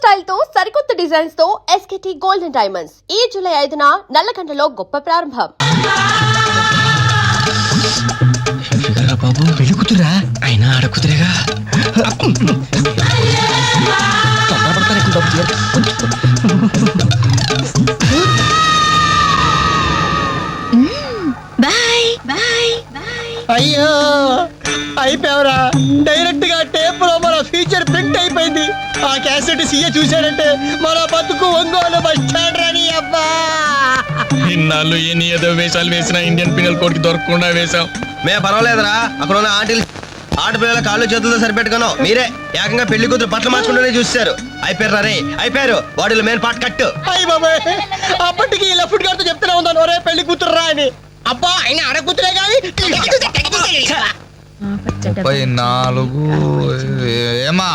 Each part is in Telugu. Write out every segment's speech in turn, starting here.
స్టైల్ తో సరికొత్త డిజైన్స్ తో ఎస్కేటీ గోల్డెన్ డైమండ్స్ ఈ జూలై 5న నల్లకంటలో గొప్ప ప్రారంభం. బాబు పెళ్లి కూతురా అయినా ఆడకూతురేగా. అయ్యో అయిపోయావరా, డైరెక్ట్ గా టేప్ లో మన ఫీచర్ ప్రింట్ అయిపోయింది. ఆ క్యాసెట్ సీఏ చూశాడంటే మన బతుకు ఒంగోలు బస్ స్టాండ్ రాని. అబ్బా ఇన్నాళ్ళు ఎన్ని ఏదో వేషాలు వేసినా ఇండియన్ పీనల్ కోడ్ కి దొరకకుండా వేసాం. మేము పర్వాలేదురా, అక్కడ ఉన్న ఆంటీలు ఆడపిల్లల కాళ్ళు చేతులతో సరిపెట్టుకున్నాం. మీరే ఏకంగా పెళ్లి కూతురు బట్టలు మార్చుకుంటూనే చూస్తారు. అయిపోయారు రే, అయిపోయారు. బాడీలో మెయిన్ పార్ట్ కట్టు. అయ్యి బాబాయ్, అప్పటికి ఇలా ఫుడ్ గారితో చెప్తూనే ఉన్నాను, ఒరే పెళ్లి కూతురు రా అని. అబ్బా ఆయన ఆడకూతురే కానీ 34 ఏమా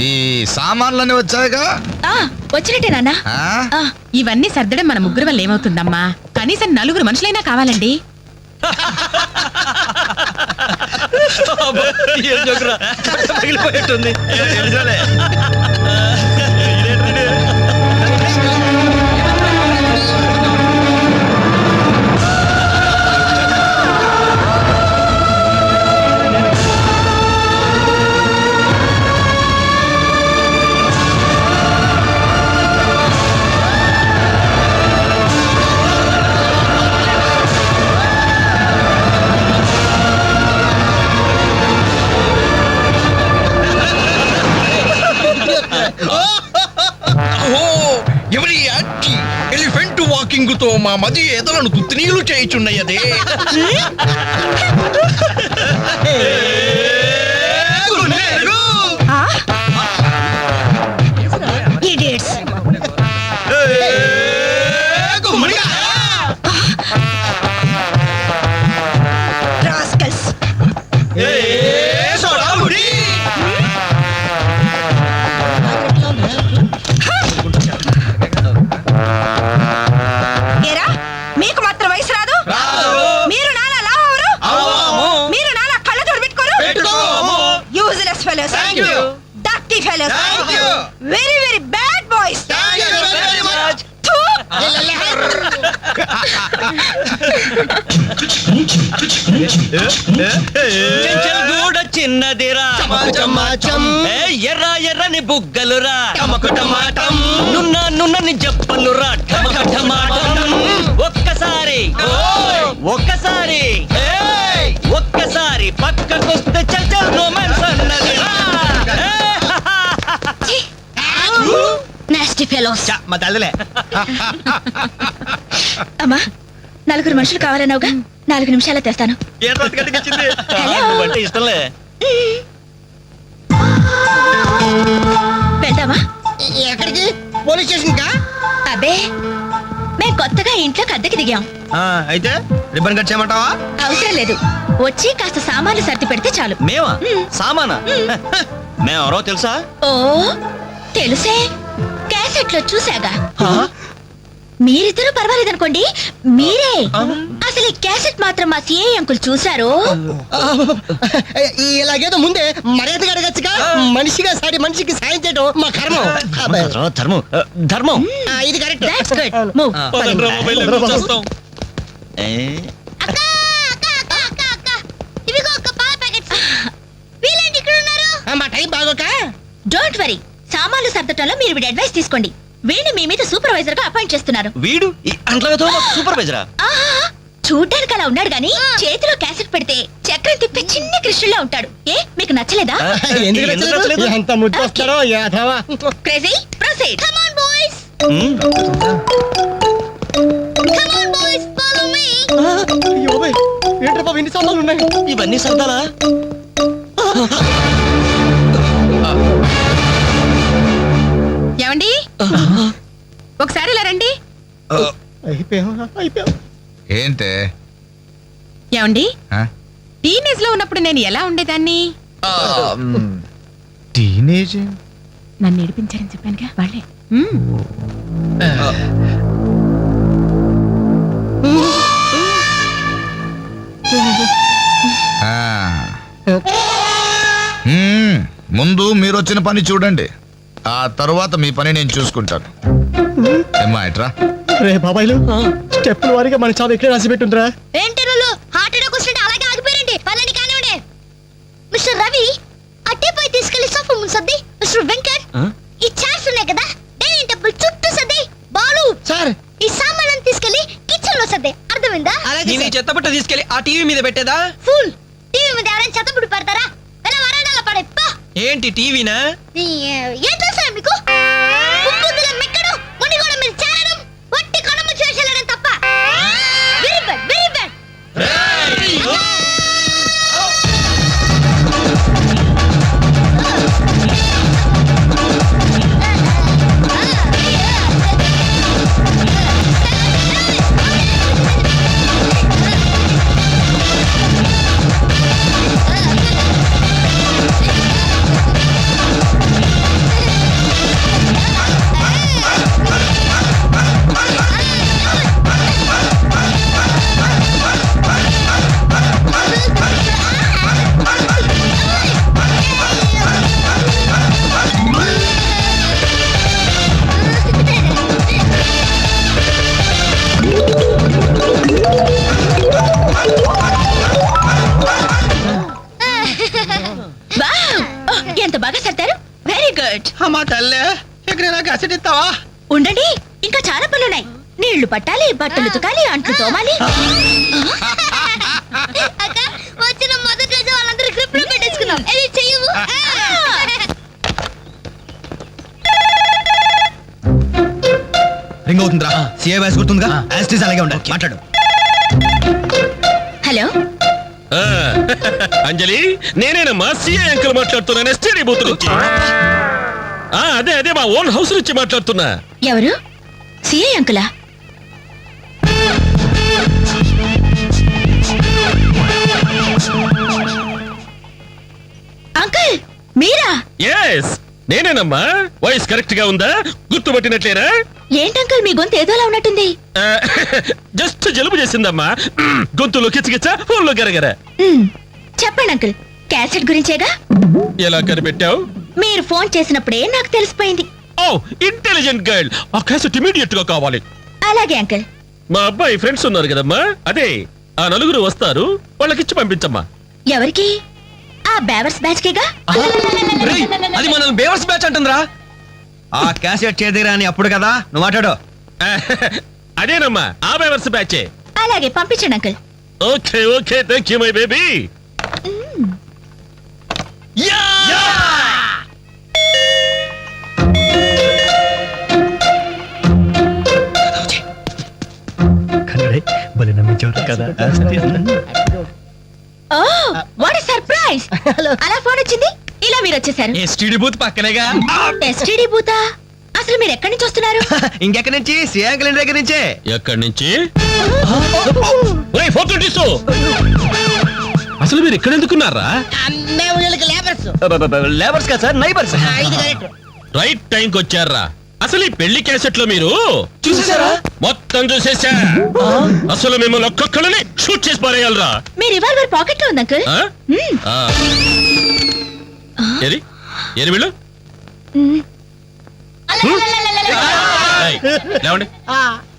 ఈ సామాన్లన్నీ వచ్చాయిగా? వచ్చినట్టే నాన్న. ఇవన్నీ సర్దడం మన ముగ్గురు వల్ల ఏమవుతుందమ్మా? కనీసం 4 మనుషులైనా కావాలండి. ఎలిఫెంట్ వాకింగ్ తో మా మది ఎదలను తుత్తినీలు చేయుచున్నయదే. మీకు మాత్రం వయసు రాదు? మీరు నానా లావరు, మీరు నానా కళ్ళజోడు పెట్టుకోరు. Useless fellows, dirty fellows, very very bad boys. చిన్నదిరా ఎర్ర ఎర్రని బుగ్గలురా, నున్నని జప్పలురా. ఒక్కసారి ఒక్కసారి ఒక్కసారి పక్కకొస్తే చల్ చల్ రొమాన్స్ అన్నది. Nasty fellows. మా తల్లిలే. అమ్మా 4 మనుషులు కావాలన్నావుగా, 4 నిమిషాలు తెస్తాను. అంటే ఇష్టంలే. వెళ్దామా? ఎక్కడికి? పోలీస్ స్టేషన్ కా? అబ్బే, మేం కొత్తగా ఇంట్లోకి అద్దెకి దిగాం. అయితే రిబ్బన్ కట్ చేయమంటావా? అవసరం లేదు, వచ్చి కాస్త సామాన్లు సర్ది పెడితే చాలు. మేమా? సామానా? మేమెవరో తెలుసా? ఓ తెలుసే, క్యాసెట్లో చూసాగా. మీరిద్దరూ పర్వాలేదనుకోండి, మీరే అసలు ఈ క్యాసెట్ మాత్రం మా సిఐ అంకుల్ చూసారు. ఇలాగేదో ముందే మర్యాదగా అడగచ్చుగా. మనిషిగా సారి మనిషికి సాయం చేయడం మా కర్మం. ధర్మం ధర్మం. ఇది కరెక్ట్. That's good. Move. మా టైం బాగోక. డోంట్ వరీ, సామాన్లు సర్దటంలో మీరు వీడి అడ్వైస్ తీసుకోండి. వీడిని మీ మీద సూపర్వైజర్ గా అపాయింట్ చేస్తున్నారు. వీడు సూపర్వైజరా? చూడ్డానికి అలా ఉన్నాడు గానీ చేతిలో క్యాసెట్ పెడితే చక్రం తిప్పే చిన్న కృష్ణులా ఉంటాడు. ఏ మీకు నచ్చలేదా? ఎంత ముద్దు వస్తాడో యాదవా. Crazy proceed. Come on boys, come on boys, follow me. ఏంట్రా బాబు ఇన్ని సామాన్లు ఉన్నాయి? ఇవన్నీ సర్దాలా? ఏమండి, ఒకసారి ఇలా రండి. ఏంటే ఏమండి, టీనేజ్ లో ఉన్నప్పుడు నేను ఎలా ఉండేదాన్ని? టీనేజ్ నన్ను ఏడిపించారని చెప్పానుగా వాళ్ళే. ముందు మీరు వచ్చిన పని చూడండి. ఆ తర్వాత మీ పని నేను చూసుకుంటాను. ఏమ్మా ఇట్రా. రే బాబాయ్లు స్టెప్పుల వారిగా మన చావు ఎక్కడ రాసి పెట్టుందిరా. ఏంటరులు హార్ట్ అటాక్ వస్తుంటే అలాగే ఆగిపోయారండి. పళ్ళని కానివ్వండి. మిస్టర్ రవి అట్టే పోయి తీసుకెళ్లి సోఫా ముందు సర్ది. మిస్టర్ వెంకట్ ఈ చైర్స్ ఉన్నాయి కదా డైనింగ్ టేబుల్ చుట్టూ సర్ది. బాలు సార్ ఈ సామాన్లను తీసుకెళ్లి కిచెన్ లో సర్ది. అర్థమైందా? చెత్తపట్ట తీసుకెళ్లి ఆ టీవీ మీద పెట్టేదా? ఫుల్ టీవీ మీద ఎవరైనా చెత్తపుడు పెడతారా? ఎలా వరండాలో పడే ఏంటి టీవీనా? ఏం తెలుసా మీకు? ఉప్పుద్దుల మెక్కడం, మునిగోడ మీద చేరడం, వట్టి కొనము చేసేయడం తప్ప. Very bad, very bad. ఎంత బాగా సర్దారు. Very good. అమ్మా తల్లే ఎక్కడైనా కసెట్ ఇస్తావా? ఉండండి, ఇంకా చాలా పనులున్నాయి. నీళ్లు పట్టాలి, బట్టలు ఉతకాలి, అంట్లు తోమాలి. అక్క వచ్చిన మొదటి రోజు వాళ్ళందరూ గ్రిప్ లో పెట్టేసుకున్నాం. ఇది చెయ్యవు. రింగ్ అవుతుందిరా. CA voice గుర్తుందిగా? యాస్టీస్ అలాగే ఉండాలి. మాట్లాడు. హలో, అంజలి, నేనేనమ్మా సిఐ అంకుల్ మాట్లాడుతున్నాను. ఎస్టీడీ బూత్ నుంచి. అదే అదే మా ఓన్ హౌస్ నుంచి మాట్లాడుతున్నా. ఎవరు? సిఐ అంకులా? అంకుల్ మీరా? ఎస్ నేనేనమ్మా. వాయిస్ కరెక్ట్ గా ఉందా? గుర్తుపట్టినట్లేనా? ఏంటంకుల్ మీ గొంతు ఏదోలా ఉన్నట్టుంది. జస్ట్ జలుబు చేసిందమ్మా. గొంతులో కిచకిచ, ఫోన్లో గరగర. చెప్పండి అంకుల్, క్యాసెట్ గురించేగా? ఎలా కనిపెట్టావు? మీరు ఫోన్ చేసినప్పుడే నాకు తెలిసిపోయింది. ఓ ఇంటెలిజెంట్ గర్ల్. ఆ క్యాసెట్ ఇమీడియట్ గా కావాలి. అలాగే అంకుల్. మా అబ్బాయి ఫ్రెండ్స్ ఉన్నారు కదమ్మా, అదే ఆ నలుగురు వస్తారు, వాళ్ళకిచ్చి పంపించమ్మా. ఎవరికి? ఆ బేవర్స్ బ్యాచ్ కేగా? అది మనల్ని బేవర్స్ బ్యాచ్ అంటుందిరా. ఆ క్యాసెట్ చేదిరా అని అప్పుడు కదా నువ్వు మాట్లాడు. అదేనమ్మా, ఆ బేవర్స్ బ్యాచే. అలాగే పంపించండి uncle. Okay okay, thank you my baby. Oh what surprise. అలా ఫోన్ వచ్చింది, ఇలా మీరు వచ్చేసారు. ఎస్టీడీ బూత్ పక్కనేగా. ఎస్టీడీ బూతా? అసలు మీరు ఎక్కడి నుంచి వస్తున్నారు? ఇంకెక్కడి నుంచి? సిఏ అంకుల్ ఇంటి దగ్గర నుంచే. ఎక్కడి నుంచి? ఫోటో తీసు. అసలు మీరు ఇక్కడ ఎందుకున్నారా? లేబర్స్ కదా సార్, నైబర్స్. రైట్ టైంకి వచ్చారా? అసలు ఈ పెళ్లి క్యాసెట్ లో మీరు చూసేసారా? మొత్తం చూసేసా. అసలు మిమ్మల్ని ఒక్కొక్కరిని షూట్ చేసి పారేయాలరా. మీ రివాల్వర్ పాకెట్ లో ఉంది అంకుల్. ఏది ఏది వీళ్ళు? ఏయ్, లేవండి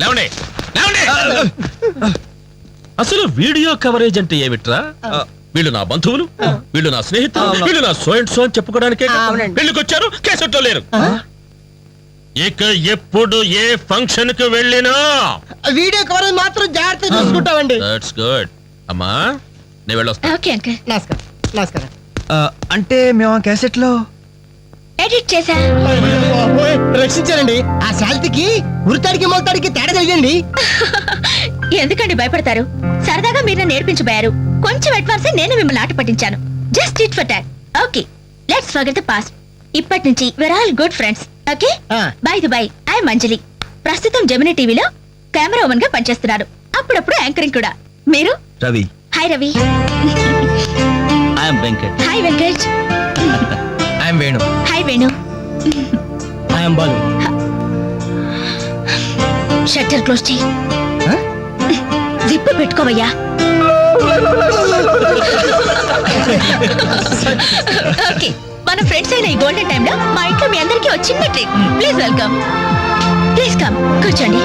లేవండి లేవండి. అసలు వీడియో కవరేజ్ అంటే ఏమిట్రా? వీళ్ళు నా బంధువులు, వీళ్ళు నా స్నేహితులు, వీళ్ళు నా సో అండ్ సో అని చెప్పుకోవడానికే పెళ్లికి వచ్చారు, క్యాసెట్ లో లేరు. ఇక ఎప్పుడు ఏ ఫంక్షన్ కు వెళ్ళినా వీడియో కవరేజ్ మాత్రం జాగ్రత్తగా చూసుకుంటామండి. That's good. అమ్మా నేను వెళ్ళొస్తా. Okay uncle. నమస్కారం. నమస్కారం. అంటే మేము ఆ క్యాసెట్ లో ఎడిట్ చేశా. రక్షించారండి. ఆ శాల్తీకి ఉరితాడికి మొలతాడికి తేడా తెలియండి. ఎందుకండి భయపడతారు? సరదాగా మీరు నేర్పించబోయారు. కొంచెం అడ్వాన్స్ నేను మిమ్మల్ని ఆట పట్టించాను. Just it for talk. Okay, let's forget the past. ఇప్పటి నుంచి we're all good friends. ఓకే? By the by, I'm Anjali. ప్రస్తుతం జెమినీ టీవీలో కెమెరా ఉమెన్ గా పనిచేస్తున్నారు. అప్పుడప్పుడు యాంకరింగ్ కూడా. మీరు? Ravi. Hi Ravi. I'm Venkat. Hi Venkat. I'm Venu. Hi Venu. I'm Balu. Shutter close చేయి. జిప్పు పెట్టుకోవయ్యా. ఓకే, మన మన ఫ్రెండ్స్ అయిన ఈ గోల్డెన్ టైంలో మా ఇంట్లో మీ అందరికీ ఒక చిన్న treat. Please welcome. Please come, కూర్చోండి.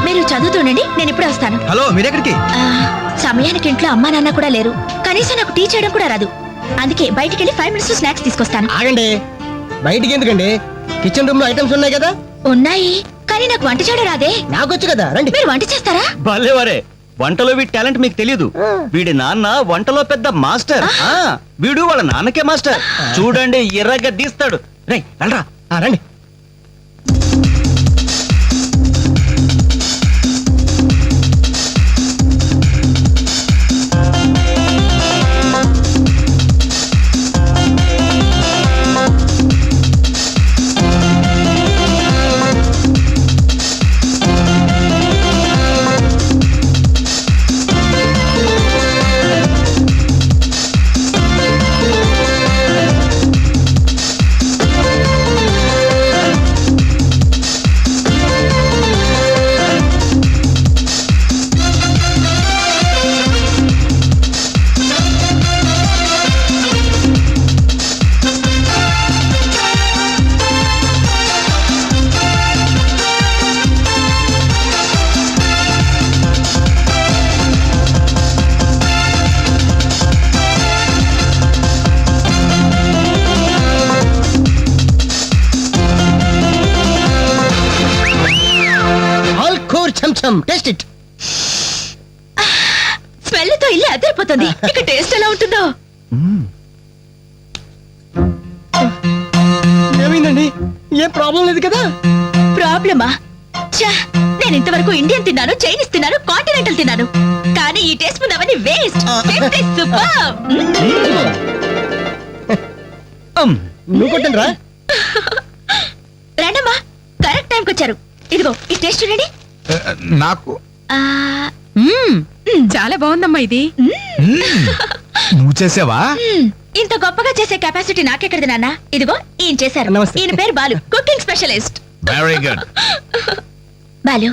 మీరు చదువుతుండండి, నేను ఇప్పుడే వస్తాను. హలో మీరెక్కడికి? సమయానికి ఇంట్లో అమ్మా నాన్న కూడా లేరు, కనీసం నాకు టీ చేయడం కూడా రాదు. అందుకే బయటికి వెళ్ళి 5 minutes స్నాక్స్ తీసుకొస్తాను. ఆగండి, బయటికి ఎందుకండి? కిచెన్ రూమ్ లో ఐటమ్స్ ఉన్నాయి కదా. ఉన్నాయి, కానీ నాకు వంట చేయడం రాదే. నాకొచ్చు కదా, రండి. మీరు వంట చేస్తారా? భలేవరే, వంటలో వీడి టాలెంట్ మీకు తెలియదు. వీడి నాన్న వంటలో పెద్ద మాస్టర్. వీడు వాళ్ళ నాన్నకే మాస్టర్. చూడండి, ఎర్రగా తీస్తాడు. రేయ్ రండ్రా. రండి. Taste it. స్మెల్ తో ఇల్లు అదిరిపోతుంది. ఇక టేస్ట్ ఎలా ఉంటుందో. ఏమైందండి? ఏం ప్రాబ్లం లేదు కదా? ప్రాబ్లమా? ఛా, నేను ఇంతవరకు ఇండియన్ తిన్నాను, చైనీస్ తిన్నాను, కాంటినెంటల్ తిన్నాను, కానీ ఈ టేస్ట్ ముందు అవన్నీ వేస్ట్. నువ్వు కొట్టండి రా. రండమ్మా, కరెక్ట్ టైంకి వచ్చారు. ఇదిగో ఈ టేస్ట్ చూడండి. నాకు చాలా బాగుందమ్మా ఇది. నువ్వు చేసావా? ఇంత గొప్పగా చేసే కెపాసిటీ నాకెక్కడిది నాన్న. ఇదిగో ఈయన చేశారు. నమస్తే. ఈయన పేరు Balu, cooking specialist. Very good. Balu,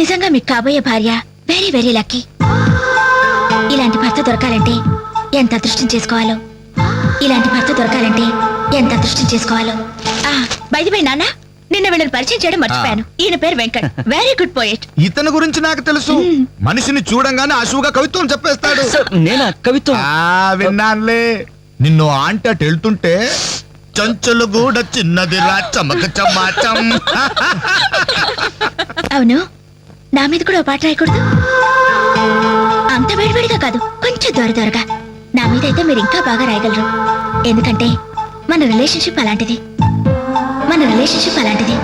నిజంగా మీకు కాబోయే భార్య వెరీ వెరీ లక్కీ. ఇలాంటి భర్త దొరకాలంటే ఎంత అదృష్టం చేసుకోవాలో, ఇలాంటి భర్త దొరకాలంటే ఎంత అదృష్టం చేసుకోవాలో. బై ది బై నాన్న, నిన్న వీళ్ళని పరిచయం చేయడం మర్చిపోయాను. ఈయన పేరు వెంకట్, వెరీ గుడ్ పోయెట్. ఇతని గురించి నాకు తెలుసు. మనిషిని చూడంగానే అశువుగా కవిత్వం చెప్పేస్తాడు. నేనా కవిత్వం? విన్నానులే. నిన్ను ఆంటీ అటు వెళ్తుంటే చంచులు కూడా చిన్నది రా చమక చమాచం. అవును, నా మీద కూడా ఓ పాట రాయకూడదు? అంత వేడివేడిగా కాదు, కొంచెం దొరదొరగా. నా మీద అయితే మీరు ఇంకా బాగా రాయగలరు. ఎందుకంటే మన రిలేషన్షిప్ అలాంటిది. మన రిలేషన్షిప్ అలాంటిది.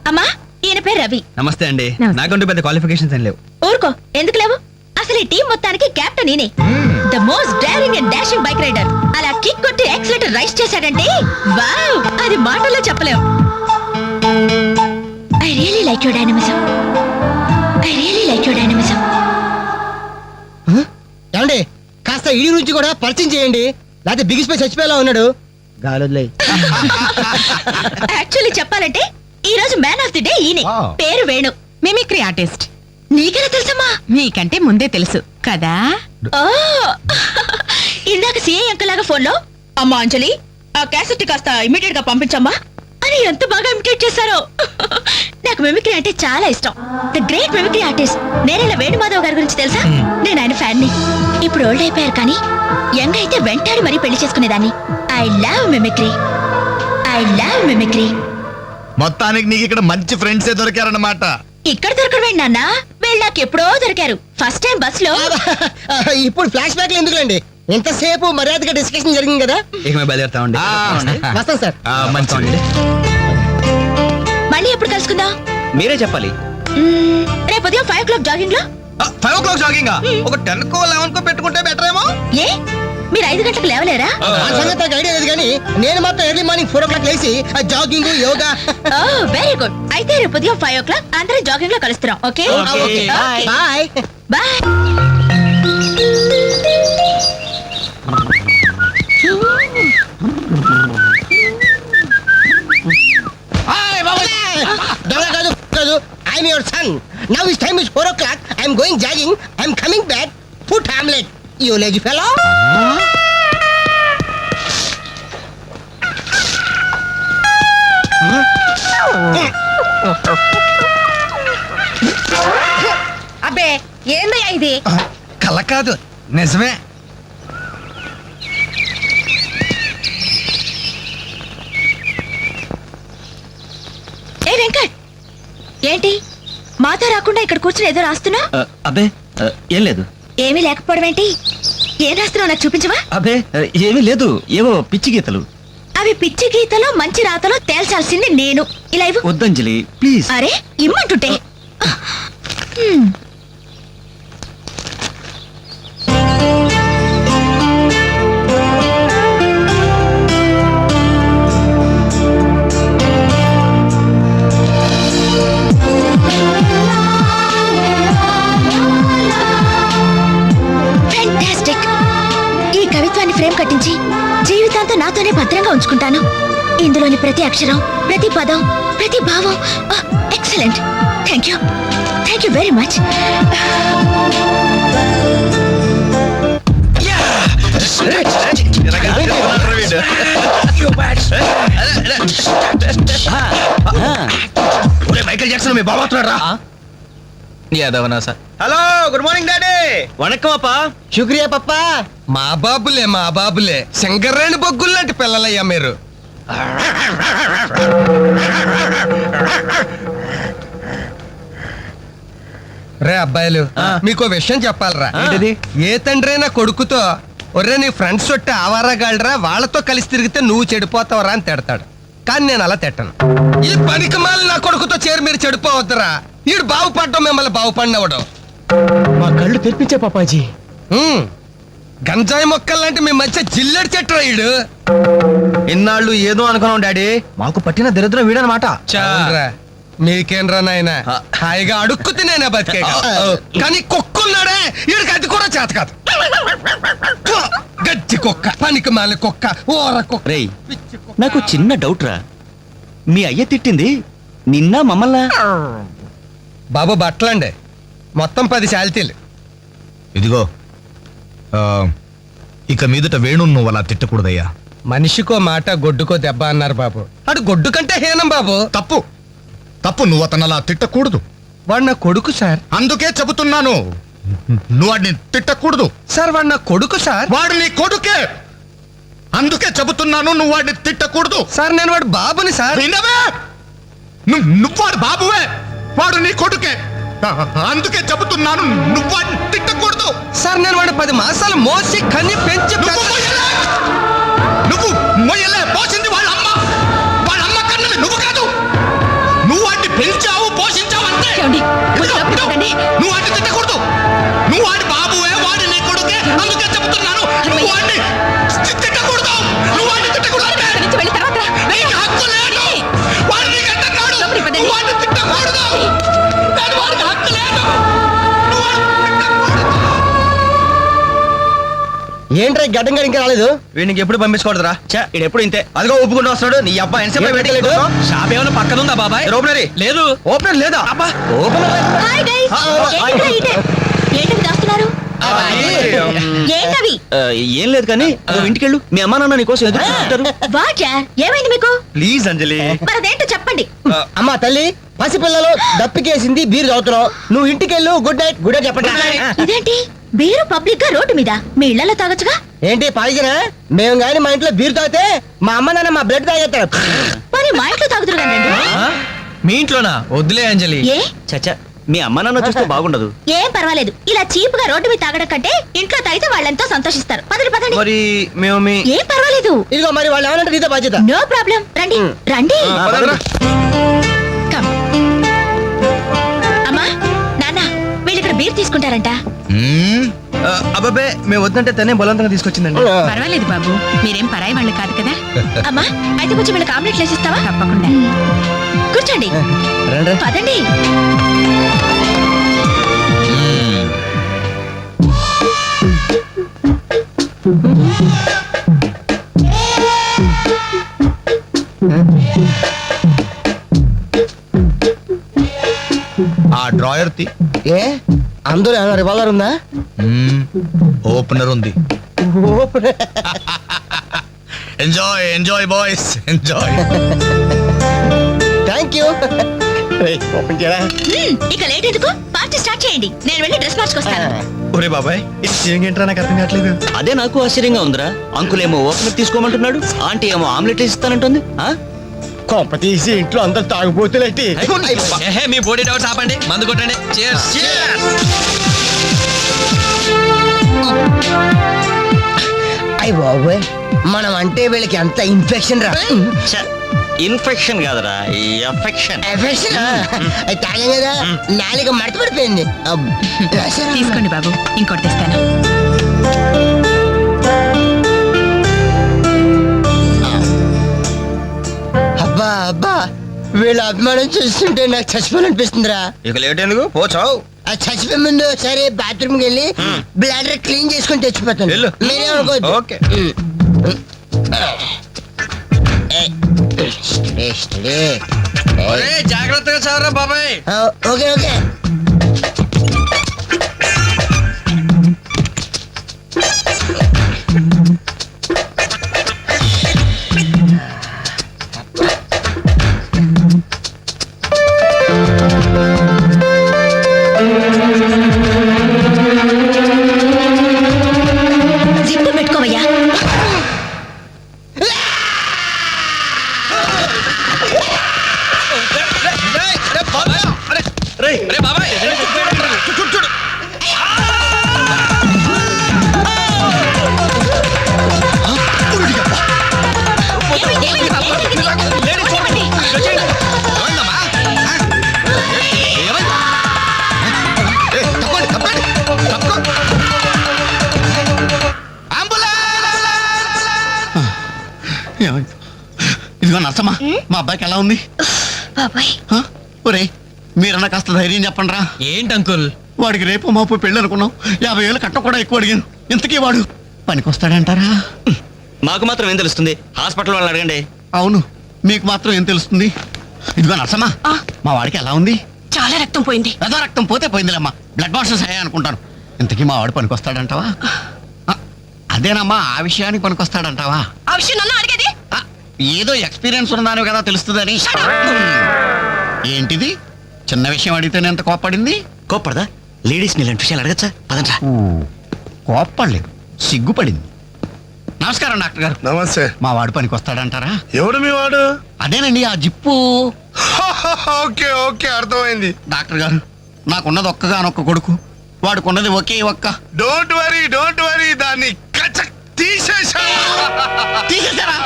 అమ్మా, ఈయన పేరు రవి. నమస్తే అండి. నాకంటూ పెద్ద క్వాలిఫికేషన్స్ ఏం లేవు. ఊరుకో, ఎందుకు లేవు? అసలు ఈ టీం మొత్తానికి కెప్టెన్ నేనే. The most daring and dashing bike rider. అలా కిక్ కొట్టి యాక్సిలేటర్ రైస్ చేశాడంటే వావ్, అది మాటల్లో చెప్పలేం. I really like your dynamism. I really like your dynamism. ఏమండి, కాస్త ఈ నుంచి కూడా పరిచయం చేయండి, లేకపోతే బిగిసిపోయి చచ్చిపోయేలా ఉన్నాడు. గాలులే. యాక్చువల్లీ చెప్పాలంటే ఈ రోజు మ్యాన్ ఆఫ్ ది డే ఈయనే. Wow. పేరు వేణు, మిమిక్రీ ఆర్టిస్ట్. నీకెలా తెలుసమ్మా? మీకంటే ముందే తెలుసు కదా. ఓ, ఇందాక సిఐ అంకుల్ లాగా ఫోన్ లో అమ్మా అంజలి, ఆ క్యాసెట్ కాస్త ఇమీడియట్ గా పంపించమ్మా అని ఎంత బాగా ఇమిటేట్ చేశారో. నాకు మిమిక్రీ అంటే చాలా ఇష్టం. The great mimicry artist Nerella Venumadhav గారి గురించి తెలుసా? నేను ఆయన ఫ్యాన్ ని. ఇప్పుడు ఓల్డ్ అయిపోయారు, కానీ యంగ్ అయితే వెంటాడి మరీ పెళ్లి చేసుకునేదాన్ని. I love mimicry. I love mimicry. మొత్తానికి నీకు ఇక్కడ మంచి ఫ్రెండ్సే దొరికారన్నమాట. ఇక్కడ దొరకడం నాన్న, వెళ్ళాక ఎప్పుడో దొరికారు. ఫస్ట్ టైం బస్ లో. ఇప్పుడు ఫ్లాష్ బ్యాక్ ఎందుకులేండి, ఎంతసేపు మర్యాదగా డిస్కషన్ జరిగింది కదా. ఇక మేము బయలుదేరుతామండి. వస్తాం సార్. మంచి. మళ్ళీ ఎప్పుడు కలుసుకుందాం? మీరే చెప్పాలి. రేపు ఉదయం 5 o'clock జాగింగ్ లో. 5 o'clock జాగింగ్ ఒక 10 కో 11 కో పెట్టుకుంటే బెటర్ ఏమో. ఏ, మీరు 5 గంటలకు లేవలేరా? ఆ సంగతి నాకు ఐడియా లేదు, కానీ నేను మాత్రం ఎర్లీ మార్నింగ్ 4 o'clock లేచి జాగింగ్ యోగా. Very good. అయితే రేపు ఉదయం 5 o'clock అందరూ జాగింగ్ లో కలుస్తున్నాం. Okay Okay. బాయ్. బాయ్. కాదు, I'm your son. Now is time is 4 o'clock. I'm going jogging. You lazy fellow. అబ్బే ఏందయ్యా ఇది? కల కాదు, నిజమే. ఏ వెంకట్, ఏంటి మాతో రాకుండా ఇక్కడ కూర్చుని ఏదో రాస్తున్నా? అబ్బే ఏం లేదు. ఏమీ లేకపోవడం ఏంటి? ఏం రాస్తున్నావు నాకు చూపించవా? అబ్బే ఏమీ లేదు, ఏవో పిచ్చి గీతలు. అవి పిచ్చి గీతలో మంచి రాతలో తేల్చాల్సింది నేను. ఇలా ఇవ్వు. వద్దంజలి ప్లీజ్. అరే ఇమ్మంటుంటే. హ్మ్. Fantastic. ఈ కవిత్వాన్ని ఫ్రేమ్ కట్టించి జీవితాంతం నాతోనే భద్రంగా ఉంచుకుంటాను. ఇందులోని ప్రతి అక్షరం, ప్రతి పదం, ప్రతి భావం excellent. Thank you very much. Michael Jackson మీ బాబు అవుతున్నాడు రా. Hello, good morning daddy. వణకం అప్పా. శుక్రియా పప్పా. మా బాబులే శంకర్రాణి బొగ్గుల్లాంటి పిల్లలయ్యా మీరు. రే అబ్బాయిలు, మీకు విషయం చెప్పాలరా. ఏ తండ్రైనా కొడుకుతో ఒర్రే నీ ఫ్రెండ్స్ చుట్టూ ఆవారగాళ్ళరా, వాళ్ళతో కలిసి తిరిగితే నువ్వు చెడిపోతావరా అని తిడతాడు. కానీ నేను అలా తిట్టను. ఈ పనికి మాలి నా కొడుకుతో చేరి మీరు చెడిపోవద్దురా. ఈడు బాగుపడటం మిమ్మల్ని బాగుపడినవడం. మా కళ్ళు తెప్పించే పాపాజీ. గంజాయి మొక్కల్లాంటి మీ మధ్య జిల్లెడు చెట్టు ఈడు. ఇన్నాళ్ళు ఏదో అనుకున్నాం డాడీ, మాకు పట్టిన దరిద్రం వీడనమాట. అవునురా, మీకేంరా నాయన హాయిగా అడుక్కు తినేనా బతికే. కానీ కుక్కున్నాడే, ఈడికి అది కూడా చేత కాదు. గజ్జి కుక్క, పనికి మాలి కుక్క, ఓర కుక్క. రేయ్ నాకు చిన్న డౌట్ రా. మీ అయ్య తిట్టింది నిన్న మమ్మల్ని? బాబు బట్టలండి, మొత్తం 10 శాలితీలు. ఇదిగో ఇక మీదట వేణు నువ్వు అలా తిట్టకూడదయ్యా. మనిషికో మాట గొడ్డుకో దెబ్బ అన్నారు బాబు. అడు గొడ్డు కంటే హీనం బాబు. తప్పు తప్పు, నువ్వు అతను అలా తిట్టకూడదు. వాడు నా కొడుకు సార్. అందుకే చెబుతున్నాను, నువ్వు వాడిని తిట్టకూడదు. సార్ వాడు నా కొడుకు సార్. వాడు నీ కొడుకే, అందుకే చెబుతున్నాను నువ్వు వాడిని తిట్టకూడదు. సార్ నేను వాడు బాబుని సార్. వినవే? నువ్వు వాడు బాబువే, వాడు నీ కొడుకే. అందుకే చెబుతున్నాను నువ్వు వాడిని తిట్టకూడదు. సార్ నేను వాడు 10 మాసాలు మోసి కన్ని పెంచి నువ్వు మొయ్యలే, పోసింది వాళ్ళ అమ్మ కన్నది నువ్వు కాదు. నువ్వు వాడిని పెంచావు, పోషించావు అంతే. నువ్వు వాడిని తిట్టకూడదు. నువ్వు వాడి బాబువే, వాడి నీ కొడుకే. అందుకే చెబుతున్నాను నువ్వు వాడిని తిట్టకూడదు. నువ్వు వాడిని తిట్టకూడదు. నీకు హక్కు లేదు. వాడు నీకు అంటున్నాడు, నువ్వు వాడిని తిట్టకూడదు. కానీ వాడికి హక్కు లేదు. నువ్వు వాడిని తిట్టకూడదు. ఏంట్రా గడ్డం గడి ఇంకా రాలేదు? వీడికి ఎప్పుడు పంపించకూడదురా. ఇది ఎప్పుడు ఇంతే. అదిగో ఒప్పుకుంటూ వస్తున్నాడు. నీ అబ్బాయి షాప్ ఏమైనా పక్కన ఉందా బాబాయ్? ఓపెనరీ లేదు. ఓపెనర్ లేదా? అబ్బా హాయ్ గైస్. ఏంటి దాస్తున్నారు? ఏంటవి? ఏం లేదు కానీ నువ్వు ఇంటికెళ్ళు, మీ అమ్మా నాన్న నీకోసం ఎదురు చూస్తుంటారు. వాట్ యార్, ఏమైంది మీకు? ప్లీజ్ అంజలి. మరి అదేంటో చెప్పండి. అమ్మా తల్లి, పసిపిల్లలు దప్పికేసింది, బీరు తాగుతున్నావు. నువ్వు ఇంటికెళ్ళు. Good night. గుడ్ నైట్ చెప్పండి. ఇదేంటి బీరు పబ్లిక్ గా రోడ్డు మీద? మీ ఇళ్లలో తాగొచ్చుగా. ఏంటి పాయిజనా? మేము గాని మా ఇంట్లో బీరు తాగితే మా అమ్మ నాన్న మా బ్లడ్ తాగేస్తారు. మరి మా ఇంట్లో తాగుతురు కానీ మీ ఇంట్లోనా? వద్దులే అంజలి. ఏ చచ్చా, మీ అమ్మ నాన్న చూస్తే బాగుండదు. ఏం పర్వాలేదు. ఇలా చీప్ గా రోడ్డు మీద తాగడం కంటే ఇంట్లో తాగితే వాళ్ళంతా సంతోషిస్తారు. పదండి పదండి. మరి మేము మీ ఏం పర్వాలేదు. ఇదిగో మరి వాళ్ళు ఏమనంటే నీతో బాధ్యత. No problem. రండి రండి. Come. అమ్మా నాన్న, వీళ్ళు ఇక్కడ బీర్ తీసుకుంటారంట. అబ్బాబే మేము వద్దంటే తనే బలవంతంగా తీసుకొచ్చిందండి. పర్వాలేదు బాబు, మీరేం పరాయి వాళ్ళు కాదు కదా. అమ్మా అయితే కొంచెం వీళ్ళకి ఆమ్లెట్ వేసిస్తావా? తప్పకుండా. కూర్చోండి. రండి. పదండి. ఆ డ్రాయర్ తీ. ఏ అందరూ రివాల్వర్ ఉందా? ఓపెనర్ ఉంది. Enjoy enjoy boys enjoy. Thank you. Open చేయరా. ఇక లేట్ ఎందుకు, పార్టీ స్టార్ట్ చేయండి. నేను వెళ్ళి డ్రెస్ మార్చుకొస్తాను. ఒరే బాబాయ్ ఇది సీన్ ఏంట్రా నాకు అర్థం కావట్లేదు. అదే నాకు ఆశ్చర్యంగా ఉందిరా. అంకుల్ ఏమో ఓపెనర్ తీసుకోమంటున్నాడు, ఆంటీ ఏమో ఆమ్లెట్ ఇస్తానంటుంది. కొంప తీసి ఇంట్లో అందరు తాగుపోతులేంటి? మీ బాడీ డౌట్స్ ఆపండి, మందు కొట్టండి. అయ్య బాబోయ్, మనం అంటే వీళ్ళకి ఎంత ఇన్ఫెక్షన్ రా. ఇన్ఫెక్షన్ కాదురా, ఎఫెక్షన్. ఎఫెక్షన్ తాగాం కదా, నాలుక మడత పడిపోయింది. తీసుకోండి బాబు, ఇంకోటి తెస్తాను. అబ్బా అబ్బా, వీళ్ళ అభిమానం చూస్తుంటే నాకు చచ్చిపోవాలనిపిస్తుందిరా. ఇక లేట్ ఎందుకు, పోచావు. ఆ చచ్చిపోయే ముందు సరే బాత్రూమ్కి వెళ్ళి బ్లాడర్ క్లీన్ చేసుకొని తెచ్చిపోతాను. వెళ్ళు. మీరేమనుకోవద్దు. ఓకే. జాగ్రత్తగా చావరా బాబాయ్. Okay okay. జిప్పు పెట్టుకోవయ్యా. ఇదిగో నర్సమ్మా, మా అబ్బాయికి ఎలా ఉంది? బాబాయ్ ఒరే మీరన్నా కాస్త ధైర్యం చెప్పండి రా. ఏంటి అంకుల్? వాడికి రేపు మాపు పెళ్ళి అనుకున్నాం, 50,000 కట్ట కూడా ఎక్కువ అడిగాను. ఇంతకీ వాడు పనికొస్తాడంటారా? మాకు మాత్రం ఏం తెలుస్తుంది, హాస్పిటల్ వాళ్ళని అడగండి. అవును, మీకు మాత్రం ఏం తెలుస్తుంది? ఇదిగో నర్సమ్మా, మా వాడికి ఎలా ఉంది? చాలా రక్తం పోయింది. రథ రక్తం పోతే పోయిందిలేమ్మా, బ్లడ్ వాషెస్ అయ్యా అనుకుంటాను. ఇంతకీ మా వాడు పనికొస్తాడంటావా? అదేనమ్మా, ఆ విషయానికి పనికొస్తాడంటావా? ఆ విషయం నన్ను అడిగేది? ఏదో ఎక్స్పీరియన్స్ ఉన్నదాని కదా తెలుస్తుందని. ఏంటిది, చిన్న విషయం అడిగితేనే ఎంత కోప్పడింది? కోప్పడదా? లేడీస్ ఇలాంటి విషయాలు అడగచ్చా? పదండ్రా. కోప్పడలేదు, సిగ్గుపడింది. నమస్కారం డాక్టర్ గారు. నమస్తే. మా వాడు పనికి వస్తాడంటారా? ఎవడు మీ వాడు? అదేనండి ఆ జిప్పు. ఓకే ఓకే, అర్థమైంది. డాక్టర్ గారు, నాకున్నది ఒక్కగానొక్క కొడుకు, వాడుకున్నది ఒకే ఒక్క. డోంట్ వరీ, దాన్ని కచక్ తీసేశాను. తీసేశారా?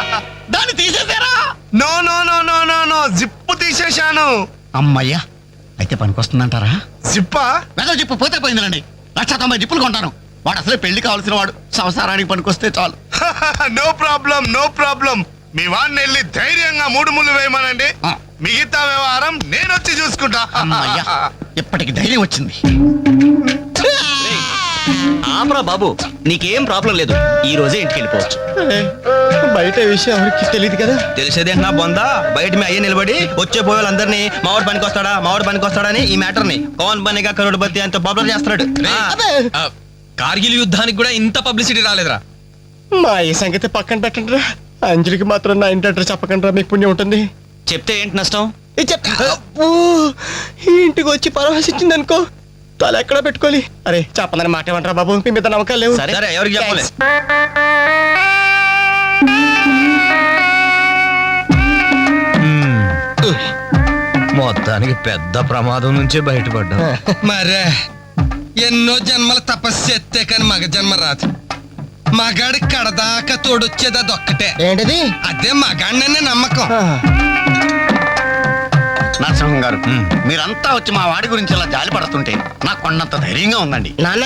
దాన్ని తీసేశారా? No no no no no no, zip తీసేశాను. అమ్మయ్యా, అయితే పనికి వస్తుందంటారా? జిప్పా? వెద జిప్పు పోతే పోయిందిలండి. 190 జిప్పులు కొంటాను. వాడు అసలే పెళ్లి కావాల్సిన వాడు, సంసారానికి పనికొస్తే చాలు. No problem no problem. మీ వాడిని వెళ్ళి ధైర్యంగా 3 ముళ్ళు వేయమనండి. మిగతా వ్యవహారం నేను వచ్చి చూసుకుంటా. అమ్మయ్యా, ఇప్పటికి ధైర్యం వచ్చింది. ఆపరా బాబు, నీకేం ప్రాబ్లం లేదు. ఈ రోజే ఇంటికి వెళ్ళిపోవచ్చు. బయట విషయం ఎవరికి తెలియదు కదా. తెలిసేదే నా బొందా, బయట మీ అయ్యే నిలబడి వచ్చే పోయే వాళ్ళందరినీ మావాడు పనికి వస్తాడా అని ఈ మ్యాటర్ ని కౌన్ బనేగా కరోడ్పతి అంత పాపులర్ చేస్తున్నాడు. కార్గిల్ యుద్ధానికి కూడా ఇంత పబ్లిసిటీ రాలేదురా. మా ఈ సంగతి పక్కన పెట్టండి రా. అంజలికి మాత్రం నా ఇంటి అడ్రస్ చెప్పకండి రా, మీకు పుణ్యం ఉంటుంది. చెప్తే ఏంటి నష్టం? ఇంటికి వచ్చి పరామర్శించింది అనుకో, తల ఎక్కడ పెట్టుకోవాలి. అరే చెప్పందని మాట ఏమంటారా బాబు, మీ మీద నమ్మకాలు లేవు. సరే ఎవరికి చెప్పలే. మొత్తానికి పెద్ద ప్రమాదం నుంచే బయటపడ్డా. మరే ఎన్నో జన్మల తపస్సు చేస్తే కానీ మగ జన్మ రాదు. మగాడి కడదాకా తోడొచ్చేది అదొక్కటే. ఏంటిది? అదే మగాడిననే నమ్మకం. నరసింహం గారు, మీరంతా వచ్చి మా వాడి గురించి ఇలా జాలి పడుతుంటే నాకు కొన్నంత ధైర్యంగా ఉందండి. నాన్న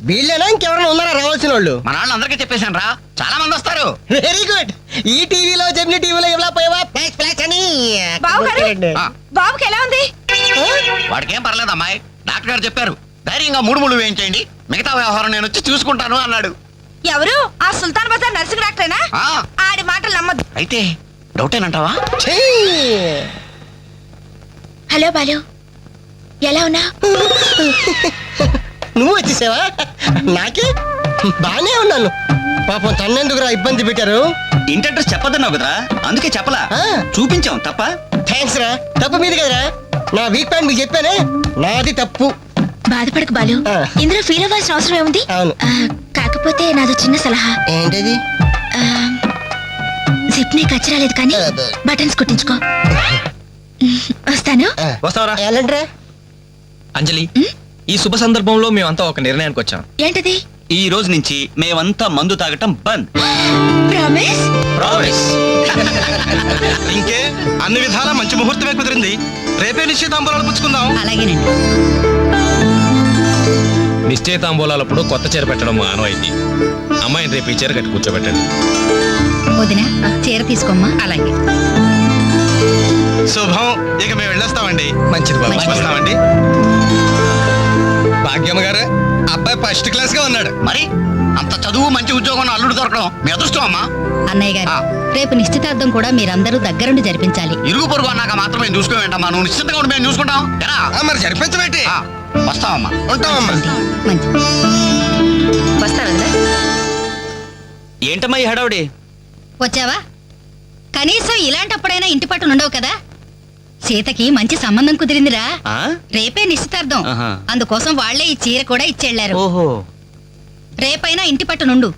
వీళ్ళేనా ఇంకెవరైనా ఉన్నారా రావాల్సిన వాళ్ళు? మన వాళ్ళందరికీ చెప్పేశాను రా, చాలా మంది వస్తారు. Very good. ఈ టీవీలో జెమిని టీవీలో ఎవలా పోయావా అని బాబుకి ఎలా ఉంది? వాడికి ఏం పర్లేదు అమ్మాయి, డాక్టర్ గారు చెప్పారు ధైర్యంగా 3 ముళ్ళు వేయించేయండి, మిగతా వ్యవహారం నేను వచ్చి చూసుకుంటాను అన్నాడు. ఎవరు? ఆ సుల్తాన్ బజార్ నర్సింగ్ డాక్టరేనా? ఆడి మాటలు నమ్మద్దు. అయితే డౌటేనంటావా? హలో బాలు, ఎలా ఉన్నా? నువ్వు వచ్చేసావా? నాకే బానే ఉన్నాను. పాపం తన్నెందుకురా ఇబ్బంది పెట్టారు? ఇంటి అడ్రస్ చెప్పదన్నావు కదరా, అందుకే చెప్పలా. ఆ. చూపించాం తప్ప. థ్యాంక్స్ రా. తప్పు మీది కదరా. నా వీక్ పాయింట్ మీకు చెప్పానే, నాది తప్పు. బాధపడకు బాలు, ఆ. ఇందులో ఫీల్ అవ్వాల్సిన అవసరం ఏముంది? అవును. కాకపోతే నాదో చిన్న సలహా. ఏంటది? జిప్ ని కచ్చరాలేదు కానీ అబ్బే. బటన్స్ కుట్టించుకో. వస్తాను. వస్తావరా? ఎలాంటిరా? అంజలి, ఈ శుభ సందర్భంలో మేమంతా ఒక నిర్ణయానికి వచ్చాం. ఏంటది? ఈ రోజు నుంచి మేమంతా మందు తాగటం బంద్. ప్రామిస్? ప్రామిస్. ఇంకే అన్ని విధాలా మంచి ముహూర్తమే కుదిరింది. రేపే నిశ్చితాంబరాలు పుచ్చుకుందాం. అలాగేనండి. నిశ్చయితాంబూలాలప్పుడు కొత్త చీర పెట్టడం ఆనవాయితీ. అమ్మాయిని రేపు ఈ చీర కట్టి కూర్చోబెట్టండి. వదిన చీర తీసుకోమ్మా. అలాగే. శుభం. ఇక మేము వెళ్ళొస్తామండి. మంచిది బాబు. వస్తామండి. భాగ్యమ్మ గారు, అబ్బాయి ఫస్ట్ క్లాస్ గా ఉన్నాడు. మరి అంత చదువు మంచి ఉద్యోగం అల్లుడు దొరకడం మీ అదృష్టం అమ్మా. అన్నయ్య గారు, రేపు నిశ్చితార్థం కూడా మీరందరూ దగ్గరుండి జరిపించాలి. ఇరుగు పొరుగు అన్నాక మాత్రమే చూసుకోవేంటమ్మా. నువ్వు నిశ్చితంగా ఉండి మేము చూసుకుంటాం. ఎరా? మరి జరిపించబెట్టి వస్తామమ్మా. ఉంటామమ్మా. మంచి వస్తాను. ఏంటమ్మా ఈ హడావుడి? వచ్చావా? కనీసం ఇలాంటప్పుడైనా ఇంటి పట్టున ఉండవు కదా. సీతకి మంచి సంబంధం కుదిరిందిరా. ఆ? రేపే నిశ్చితార్థం. ఆహా. అందుకోసం వాళ్లే ఈ చీర కూడా ఇచ్చెళ్లారు. ఓహో. రేపైనా ఇంటి పట్టునుండు.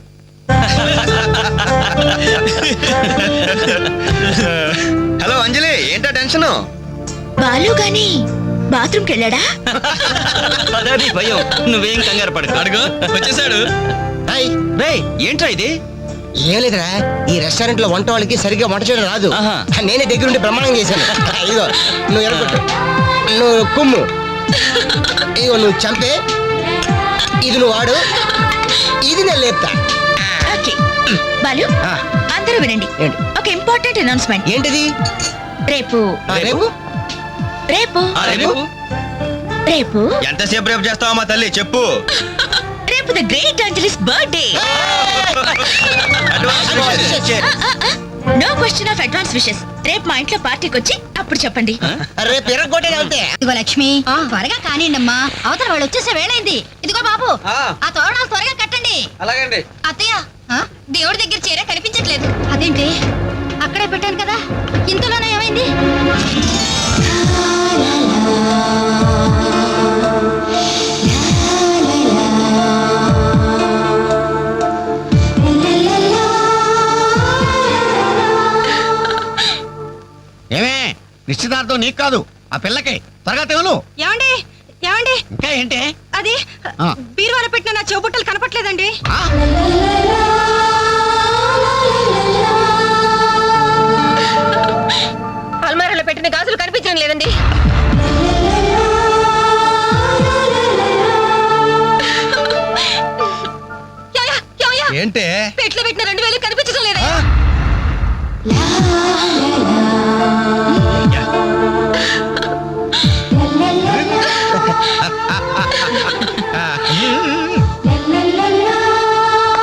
హలో అంజలి, ఏంటా టెన్షన్? బాలు గాని బాత్రూమ్ కి వెళ్ళాడా? అదే నీ భయం. నువ్వేం కంగారు పడకు. అడుగు వచ్చేసాడు. హాయ్. రేయ్, ఏంట్రా ఇది? ఏం లేదురా, ఈ రెస్టారెంట్ లో వంట వాళ్ళకి సరిగ్గా వంట చేయడం రాదు. ఆహా. నేనే దగ్గరుండి ప్రమాణం చేశాను. ఇదిగో నువ్వు ఎరగొట్టు, నువ్వు కుమ్ము, ఇదిగో నువ్వు చంపే, ఇది నువ్వు వాడు, ఇది నేను లేపుతా. ఓకే బాలు, ఆ. అందరూ వినండి. ఏంటి? ఒక ఇంపార్టెంట్ అనౌన్స్మెంట్. ఏంటిది? రేపు రేపు రేపు ఆ, రేపు? రేపు ఎంతసేపు రేపు చేస్తావా మా తల్లి? చెప్పు. రేపు the great Anjali's birthday. No question of advance wishes. రేపు మా ఇంట్లో పార్టీకి వచ్చి అప్పుడు చెప్పండి. రేపు ఎరగొట్టేది అంతే. ఇదిగో లక్ష్మి, త్వరగా కానివ్వండమ్మా, అవతల వాళ్ళు వచ్చేసే వేళైంది. ఇదిగో బాబు, ఆ తోరణాలు త్వరగా కట్టండి. అలాగండి. అత్తయ్య, దేవుడి దగ్గర చీర కనిపించట్లేదు. అదేంటి? అక్కడే పెట్టాను కదా, ఇంతలోనే ఏమైంది? ఏమే, నిశ్చితార్థం నీకు కాదు, ఆ పిల్లకి. త్వరగా తెలు. ఏమండి ఏమండి, ఇంకా ఏంటి? అది ఆ. బీరువాలో పెట్టిన నా చెవుబుట్టలు కనపట్లేదండి. ఆ? అల్మారాలో పెట్టిన గాజులు కనిపించడం లేదండి. ఏంటే? పెట్లో పెట్టిన 2000 కనిపించడం లేదా?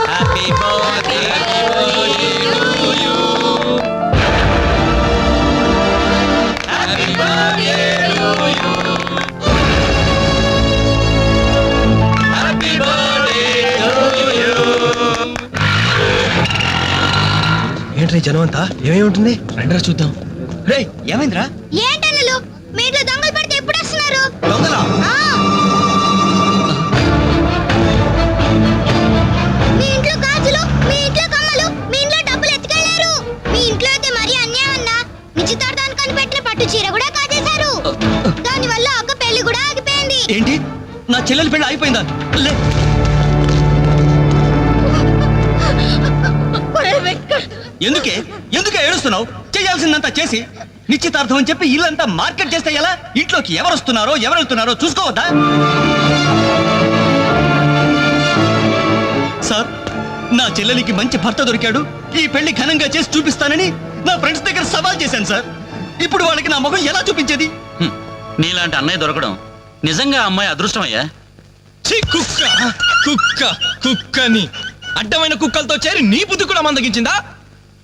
Happy birthday to you. Happy birthday to you. Happy birthday to you. Entry జనం అంతా? ఏమేమి ఉంటుంది? రండిరా చూద్దాం. రేయ్, ఏమైందిరా? ఏంటన్నలు మీ ఇంట్లో దొంగలు పడితే ఎప్పుడు వస్తున్నారు? దొంగలా? మీ ఇంట్లో గాజులు, మీ ఇంట్లో కమ్మలు, మీ ఇంట్లో డబ్బులు ఎత్తుకెళ్లారు. మీ ఇంట్లో అయితే మరీ అన్యాయం అన్నా. నిశ్చితార్థానికి కనిపెట్టిన పట్టు చీర కూడా కాజేశారు. దానివల్ల ఒక పెళ్లి కూడా ఆగిపోయింది. ఏంటి? నా చెల్లెలి పెళ్లి అయిపోయిందా? లే. ఎందుకే ఎందుకే ఏడుస్తున్నావు? చేయాల్సిందంతా చేసి నిశ్చితార్థం అని చెప్పి ఇల్లంతా మార్కెట్ చేస్తే ఎలా? ఇంట్లోకి ఎవరు వస్తున్నారో ఎవరు వెళ్తున్నారో చూసుకోవద్దా? సార్, నా చెల్లెలికి మంచి భర్త దొరికాడు, ఈ పెళ్లి ఘనంగా చేసి చూపిస్తానని నా ఫ్రెండ్స్ దగ్గర సవాల్ చేశాను సార్. ఇప్పుడు వాళ్ళకి నా ముఖం ఎలా చూపించేది? నీలాంటి అన్నయ్య దొరకడం నిజంగా అమ్మాయి అదృష్టమయ్యా. కుక్క కుక్క కుక్కని అడ్డమైన కుక్కలతో చేరి నీ బుద్ధి కూడా మందగించిందా?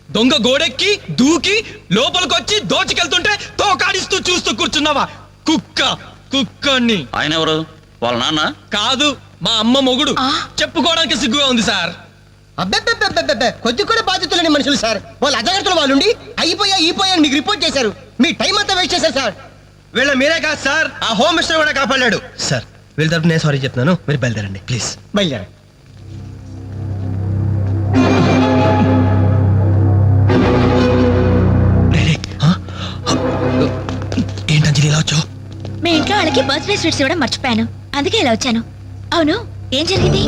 దొంగ గోడెక్కి దూకి లోపలికొచ్చి దోచుకెళ్తుంటే తోకాడిస్తూ చూస్తూ కూర్చున్నావా? కుక్క కుక్కని. ఆయన ఎవరు? వాళ్ళ నాన్న కాదు, మా అమ్మ మొగుడు. చెప్పుకోవడానికి సిగ్గుగా ఉంది సార్. అబ్బెబ్బెబ్బెబ్బెబ్బె కొద్ది కూడా బాధ్యత లేని మనుషులు సార్. వాళ్ళు అజాగ్రత్తలు వాళ్ళుండి అయిపోయా మీకు రిపోర్ట్ చేశారు. మీ టైం అంతా వేస్ట్ చేశారు సార్. వీళ్ళ మీరే కాదు సార్, ఆ హోమ్ మినిస్టర్ కూడా కాపాడాడు సార్. వీళ్ళ తరపు నేను సారీ చెప్తున్నాను, మీరు బయలుదేరండి ప్లీజ్. బయలుదేరా. ఏంటంజలి ఇలా వచ్చావు? మీ ఇంట్లో వాళ్ళకి బర్త్డే స్వీట్స్ ఇవ్వడం మర్చిపోయాను, అందుకే ఇలా వచ్చాను. అవును, ఏం జరిగింది?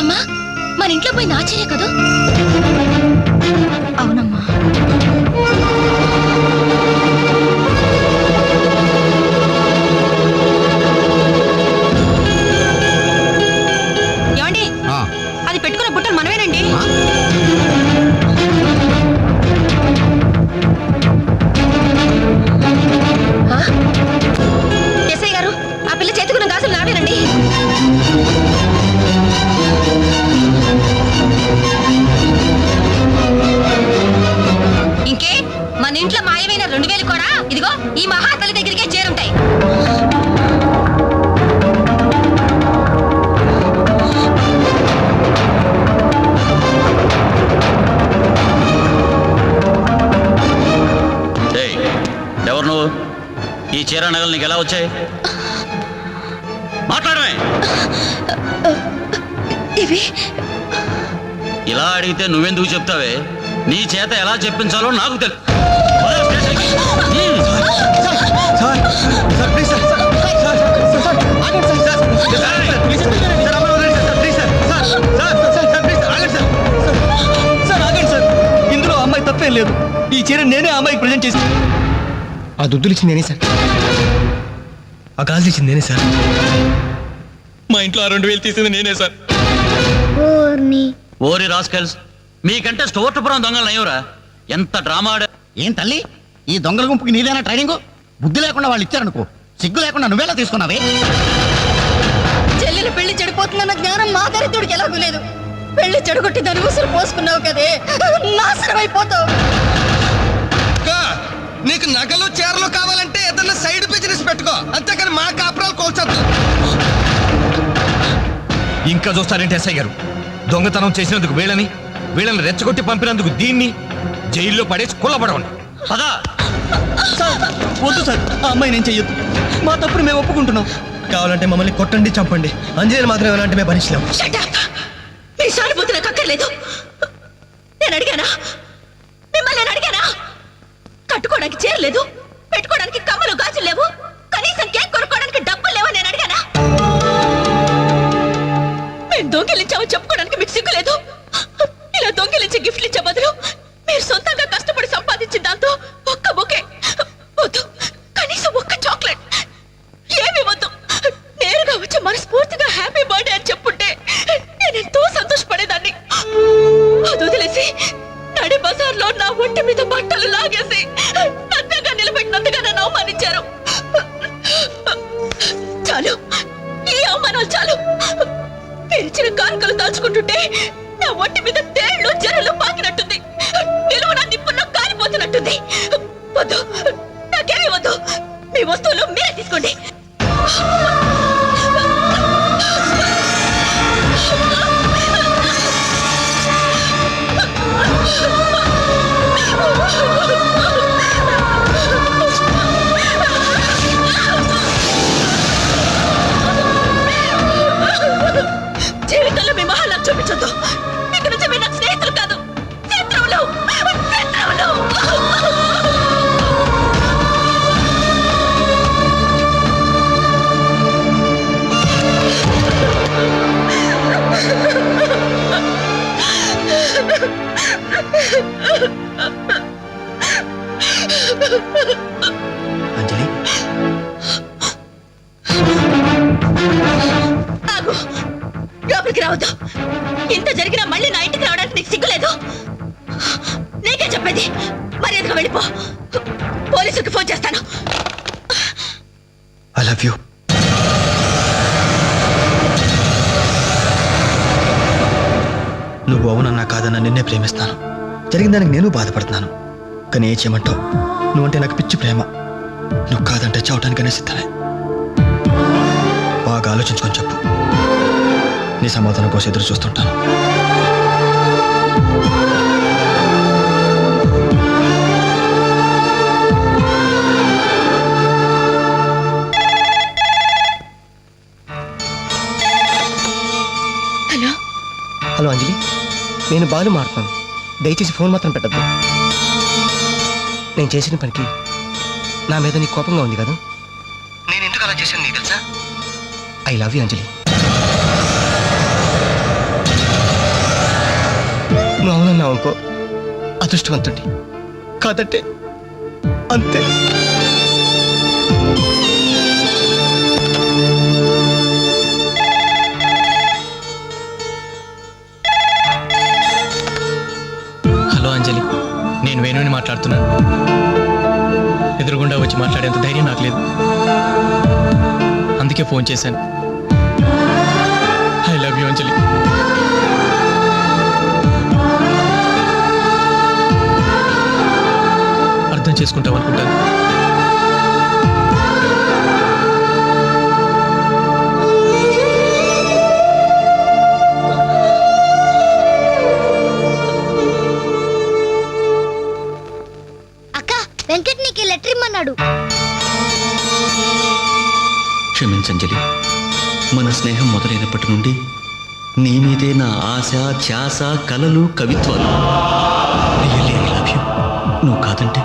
అమ్మా, మన ఇంట్లో పోయింది ఆశ్చర్య కదూ? అవునమ్మా. ఏమండి, అది పెట్టుకున్న బుట్టలు మనమేనండి. ఎస్ఐ గారు, ఆ పిల్ల చేతుకున్న గాజులు నావేనండి. ఇంకే, మన ఇంట్లో మాయమైన 2000 కూడా ఇదిగో ఈ మహాతల్లి దగ్గరికే చేరుంటాయి. ఎవరు నువ్వు? ఈ చీర నగలు నీకు ఎలా వచ్చాయి? మాట్లాడమే. ఇవి ఇలా అడిగితే నువ్వెందుకు చెప్తావే? నీ చేత ఎలా చెప్పించాలో నాకు తెలుసు. ఇందులో అమ్మాయి తప్పేం లేదు. ఈ చీర నేనే అమ్మాయికి ప్రజెంట్ చేసి. ఆ దుద్దులు ఇచ్చింది నేనే సార్. ఆ గాజులు ఇచ్చింది నేనే సార్. మా ఇంట్లో 2000 తీసింది నేనే సార్. ఓరి రాస్కల్స్, మీకంటే స్టోర్పురం దొంగలు అయ్యోరా. ఎంత డ్రామా ఆడా. ఏం తల్లి, ఈ దొంగల గుంపుకి నీదేనా ట్రైనింగ్? బుద్ధి లేకుండా వాళ్ళు ఇచ్చారనుకో, సిగ్గు లేకుండా నువ్వేలా తీసుకున్నావే? చెల్లెలు పెళ్లి చెడిపోతుందన్న జ్ఞానం మా దరిద్రుడికి ఎలాగూ లేదు. పెళ్లి చెడగొట్టి దాని ఉసురు పోసుకున్నావు కదే, నాశనం అయిపోతావు. నీకు నగలు చీరలు కావాలంటే ఏదన్నా సైడ్ బిజినెస్ పెట్టుకో, అంతేకాని మా కాపురాలు కోల్చొద్దు. ఇంకా చూస్తారేంటి ఎస్ఐ గారు? దొంగతనం చేసినందుకు వీళ్ళని రెచ్చగొట్టి పంపినందుకు దీన్ని జైల్లో పడేసి కుల్లబడవండి. పదా. వద్దు సార్, ఆ అమ్మాయి నేను చెయ్యొద్దు. మా తప్పుడు మేము ఒప్పుకుంటున్నాం. కావాలంటే మమ్మల్ని కొట్టండి, చంపండి. అంజలి మాత్రం ఎలాంటి మేము భరించలేం. మీ సానుభూతి నాకు అక్కర్లేదు. నేను అడిగానా? మిమ్మల్ని నేను అడిగానా? కట్టుకోవడానికి చీర లేదు, పెట్టుకోవడానికి కమ్మలు గాజులు లేవు, కనీసం కేక్ కొనుక్కోవడానికి డబ్బులు లేవు నేను అడిగానా? మేము దొంగిలించామని చెప్పుకోవడానికి మీకు సిగ్గు లేదు. ఇలా దొంగిలించి గిఫ్ట్లు ఇచ్చే బదులు మీరు సొంతంగా కష్టపడి సంపాదించిన దాంతో ఒక్క బొకే వద్దు, కనీసం ఒక్క చాక్లెట్ ఏమి వద్దు, నేరుగా వచ్చి మనస్ఫూర్తిగా హ్యాపీ బర్త్డే అని చెప్పుంటే నేను ఎంతో సంతోషపడేదాన్ని. అది వదిలేసి నడి బజార్లో నా ఒంటి మీద బట్టలు లాగేసి నగ్నంగా నిలబెట్టినందుగా నన్ను అవమానించారు. చాలు, ఈ అవమానాలు చాలు. తెరిచిన కానుకలు దాచుకుంటుంటే నా ఒంటి మీద తేళ్లు జరలు పాకినట్టుంది, నిలువున నిప్పుల్లో కాలిపోతున్నట్టుంది. వద్దు, నాకేమీ వద్దు. మీ వస్తువులు మీరే తీసుకోండి. జీవితంలో మీ మహాలను చూపించొద్దు. ఇక నుంచి మీరు నాకు స్నేహితులు కాదు, శత్రువులు. అంజలి, ఆగు, లోపలికి రావద్దు. ఇంత జరిగినా మళ్ళీ నా ఇంటికి రావడానికి నీకు సిగ్గులేదు? నీకే చెప్పేది, మర్యాదగా వెళ్ళిపో. పోలీసులకు ఫోన్ చేస్తాను. I love you. నువ్వు అవునన్నా కాదన్నా నిన్నే ప్రేమిస్తాను. జరిగిన దానికి నేను బాధపడుతున్నాను, కానీ ఏం చేయమంటావు? నువ్వంటే నాకు పిచ్చి ప్రేమ. నువ్వు కాదంటే చావటానికనే సిద్ధమే. బాగా ఆలోచించుకొని చెప్పు. నీ సమాధానం కోసం ఎదురు చూస్తుంటాను. హలో హలో అంజలి, నేను బాలు మాట్లాడుతున్నాను. దయచేసి ఫోన్ మాత్రం పెట్టద్దు. నేను చేసిన పనికి నా మీద నీకు కోపంగా ఉంది కదా? నేను ఎందుకు అలా చేశాను నీకు తెలుసా? ఐ లవ్ యూ అంజలి. నువ్వు అవునన్నావు అనుకో, అదృష్టవంతుడి. కాదంటే అంతే. హలో అంజలి, నేను వేణుని మాట్లాడుతున్నాను. ఎదురుగుండా వచ్చి మాట్లాడేంత ధైర్యం నాకు లేదు, అందుకే ఫోన్ చేశాను. ఐ లవ్ యూ అంజలి. అర్థం చేసుకుంటావు అనుకుంటాను. అక్క, వెంకట్ నీకు లెటర్ ఇమ్మన్నాడు. క్షమించంజలి, మన స్నేహం మొదలైనప్పటి నుండి నీ మీదే నా ఆశ, ధ్యాస, కలలు, కవిత్వాలు. Really, I love you. నువ్వు కాదంటే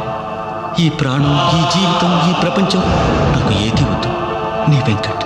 ఈ ప్రాణం, ఈ జీవితం, ఈ ప్రపంచం నాకు ఏది వద్దు. నీ వెంకట్.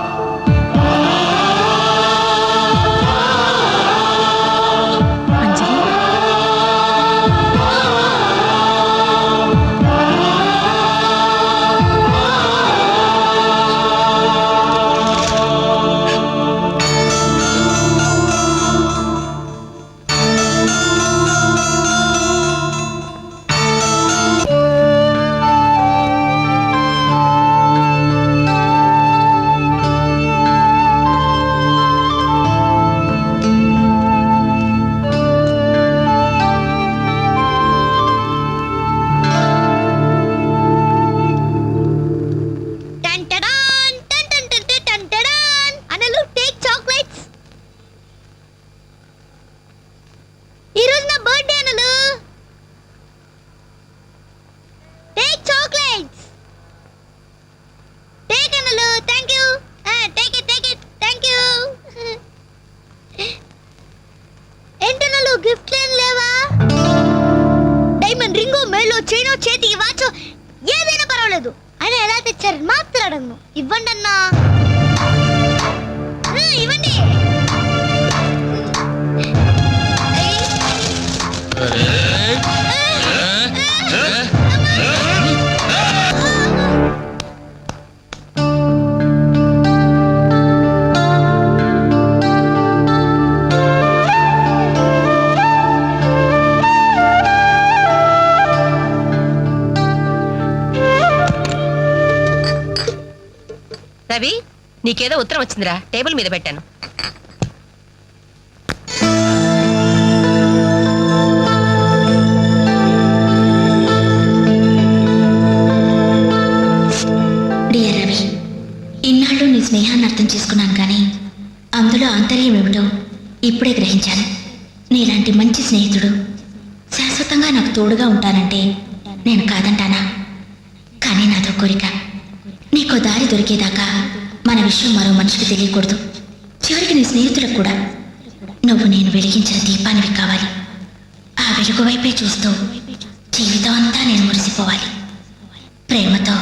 అంజలి చేతికి వాచో ఏదైనా పర్వాలేదు. అయినా ఎలా తెచ్చారని మాట్లాడను. ఇవ్వండి అన్నా, ఇవ్వండి. రవి, నీకేదో ఉత్తరం వచ్చిందిరా, టేబుల్ మీద పెట్టాను. డియర్ రవి, ఇన్నాళ్ళు నీ స్నేహాన్ని అర్థం చేసుకున్నాను, కానీ అందులో ఆంతర్యం ఏమిటో ఇప్పుడే గ్రహించాను. నీలాంటి మంచి స్నేహితుడు శాశ్వతంగా నాకు తోడుగా ఉంటానంటే నేను కాదంటానా? కానీ నాతో కోరిక, నీకో దారి దొరికేదాకా మన విషయం మరో మనిషికి తెలియకూడదు. చివరికి నీ స్నేహితులకు కూడా నువ్వు నేను వెలిగించిన దీపానివి కావాలి. ఆ వెలుగు వైపే చూస్తూ జీవితం అంతా నేను మురిసిపోవాలి. ప్రేమతో